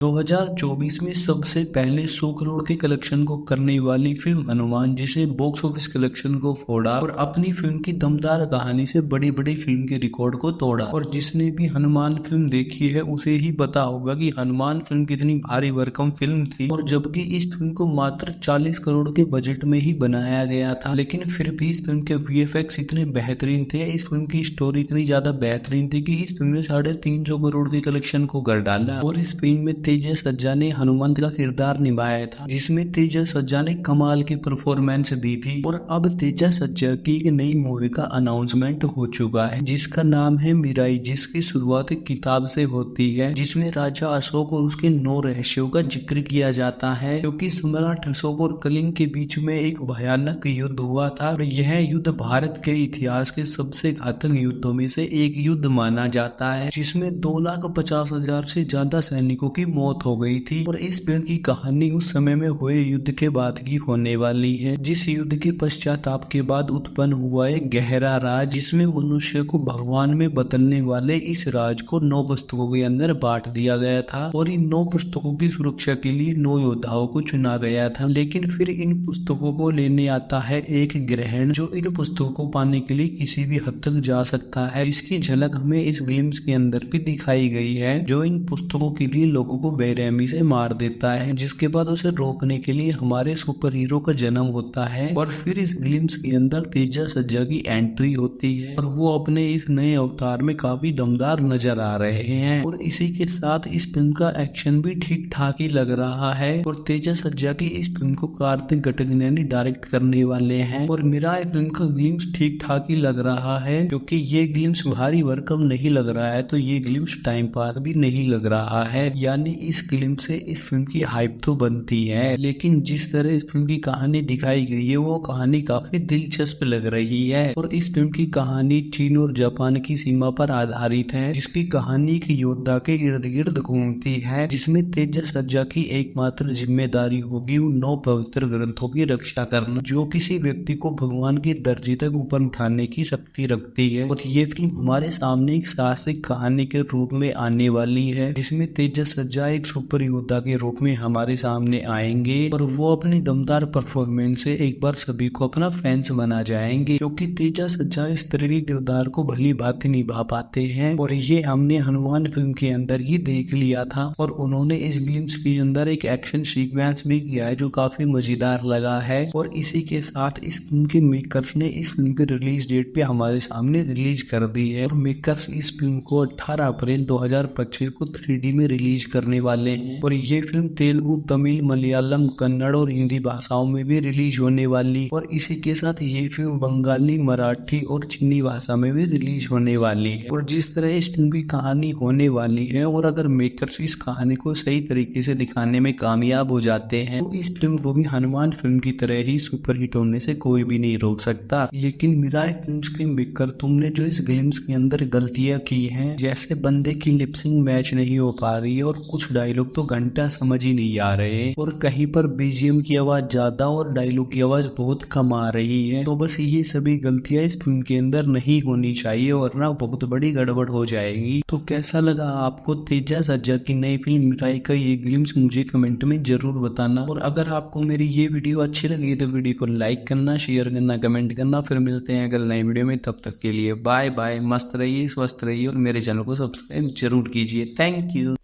2024 में सबसे पहले 100 करोड़ के कलेक्शन को करने वाली फिल्म हनुमान, जिसे बॉक्स ऑफिस कलेक्शन को फोड़ा और अपनी फिल्म की दमदार कहानी से बड़ी बड़ी फिल्म के रिकॉर्ड को तोड़ा। और जिसने भी हनुमान फिल्म देखी है उसे ही पता होगा कि हनुमान फिल्म कितनी भारी भरकम फिल्म थी। और जबकि इस फिल्म को मात्र 40 करोड़ के बजट में ही बनाया गया था, लेकिन फिर भी इस फिल्म के VFX इतने बेहतरीन थे, इस फिल्म की स्टोरी इतनी ज्यादा बेहतरीन थी कि इस फिल्म ने 350 करोड़ के कलेक्शन को कर डाला। और इस फिल्म में तेजा सज्जा ने हनुमंत का किरदार निभाया था, जिसमें तेजा सज्जा ने कमाल की परफॉर्मेंस दी थी। और अब तेजा सज्जा की एक नई मूवी का अनाउंसमेंट हो चुका है, जिसका नाम है मिराई, जिसकी शुरुआत एक किताब से होती है, जिसमें राजा अशोक और उसके 9 रहस्यों का जिक्र किया जाता है, क्योंकि सम्राट अशोक और कलिंग के बीच में एक भयानक युद्ध हुआ था। और यह युद्ध भारत के इतिहास के सबसे घातक युद्धों में से एक युद्ध माना जाता है, जिसमें 2,50,000 से ज्यादा सैनिकों की मौत हो गई थी। और इस फिल्म की कहानी उस समय में हुए युद्ध के बाद की होने वाली है, जिस युद्ध के पश्चाताप के बाद उत्पन्न हुआ एक गहरा राज, जिसमें मनुष्य को भगवान में बदलने वाले इस राज को 9 पुस्तकों के अंदर बांट दिया गया था। और इन 9 पुस्तकों की सुरक्षा के लिए 9 योद्धाओं को चुना गया था। लेकिन फिर इन पुस्तकों को लेने आता है एक ग्रहण, जो इन पुस्तकों को पाने के लिए किसी भी हद तक जा सकता है, जिसकी झलक हमें इस ग्लिम्स के अंदर भी दिखाई गई है, जो इन पुस्तकों के लिए लोगों को बेरहमी से मार देता है, जिसके बाद उसे रोकने के लिए हमारे सुपर हीरो का जन्म होता है। और फिर इस ग्लिम्स के अंदर तेजा सज्जा की एंट्री होती है, और वो अपने इस नए अवतार में काफी दमदार नजर आ रहे हैं। और इसी के साथ इस फिल्म का एक्शन भी ठीक ठाक ही लग रहा है। और तेजा सज्जा की इस फिल्म को कार्तिक घटकनैनी डायरेक्ट करने वाले हैं। और मेरा फिल्म का ग्लिम्स ठीक ठाक ही लग रहा है, क्योंकि ये ग्लिम्स भारी भरकम नहीं लग रहा है, तो ये ग्लिम्स टाइम पास भी नहीं लग रहा है। यानी इस ग्लिम्स से इस फिल्म की हाइप तो बनती है, लेकिन जिस तरह इस फिल्म की कहानी दिखाई गई है वो कहानी काफी दिलचस्प लग रही है। और इस फिल्म की कहानी चीन और जापान की सीमा पर आधारित है, जिसकी कहानी एक योद्धा के इर्द गिर्द घूमती है, जिसमें तेजा सज्जा की एकमात्र जिम्मेदारी होगी उन 9 पवित्र ग्रंथों की रक्षा करना, जो किसी व्यक्ति को भगवान की दर्जे तक ऊपर उठाने की शक्ति रखती है। और ये फिल्म हमारे सामने एक साहसिक कहानी के रूप में आने वाली है, जिसमें तेजा सज्जा एक सुपर योद्धा के रूप में हमारे सामने आएंगे, और वो अपनी दमदार परफॉर्मेंस से एक बार सभी को अपना फैंस बना जाएंगे, क्योंकि तेजा सज्जा इस तरह के किरदार को भली भांति निभा पाते हैं। और ये हमने हनुमान फिल्म के अंदर ही देख लिया था। और उन्होंने इस ग्लिम्स के अंदर एक एक्शन सीक्वेंस भी किया है, जो काफी मजेदार लगा है। और इसी के साथ इस फिल्म के मेकर्स ने इस फिल्म के रिलीज डेट पे हमारे सामने रिलीज कर दी है। और मेकर्स इस फिल्म को 18 अप्रैल 2025 को 3D में रिलीज करने वाले हैं। और ये फिल्म तेलुगु, तमिल, मलयालम, कन्नड़ और हिंदी भाषाओं में भी रिलीज होने वाली। और इसी के साथ ये फिल्म बंगाली, मराठी और चीनी भाषा में भी रिलीज होने वाली है। और जिस तरह इस फिल्म की कहानी होने वाली है, और अगर मेकर्स इस कहानी को सही तरीके से दिखाने में कामयाब हो जाते हैं, तो इस फिल्म को भी हनुमान फिल्म की तरह ही सुपर हिट होने से कोई भी नहीं रोक सकता। लेकिन मिराई फिल्म्स के मेकर, तुमने जो इस ग्लिम्स के अंदर गलतियां की हैं, जैसे बंदे की लिपसिंग मैच नहीं हो पा रही है, और कुछ डायलॉग तो घंटा समझ ही नहीं आ रहे, और कहीं पर BGM की आवाज ज्यादा और डायलॉग की आवाज बहुत कम आ रही है। तो बस ये सभी गलतियां इस फिल्म के अंदर नहीं होनी चाहिए, वरना बहुत बड़ी गड़बड़ हो जाएगी। तो कैसा लगा आपको तेजा सज्जा की नई फिल्म मिराई का ये ग्लिम्स, मुझे कमेंट में जरूर बताना। और अगर आपको मेरी ये वीडियो अच्छी लगी तो वीडियो को लाइक करना, शेयर करना, कमेंट करना। फिर मिलते हैं अगले नई वीडियो में, तब तक के लिए बाय बाय। मस्त रहिए, स्वस्थ रहिए, और मेरे चैनल को सब्सक्राइब जरूर कीजिए। Thank you.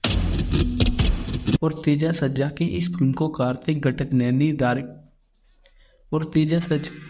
और तेजा सज्जा की इस फिल्म को कार्तिक घटकनैनी डायरेक्ट और तेजा सज्जा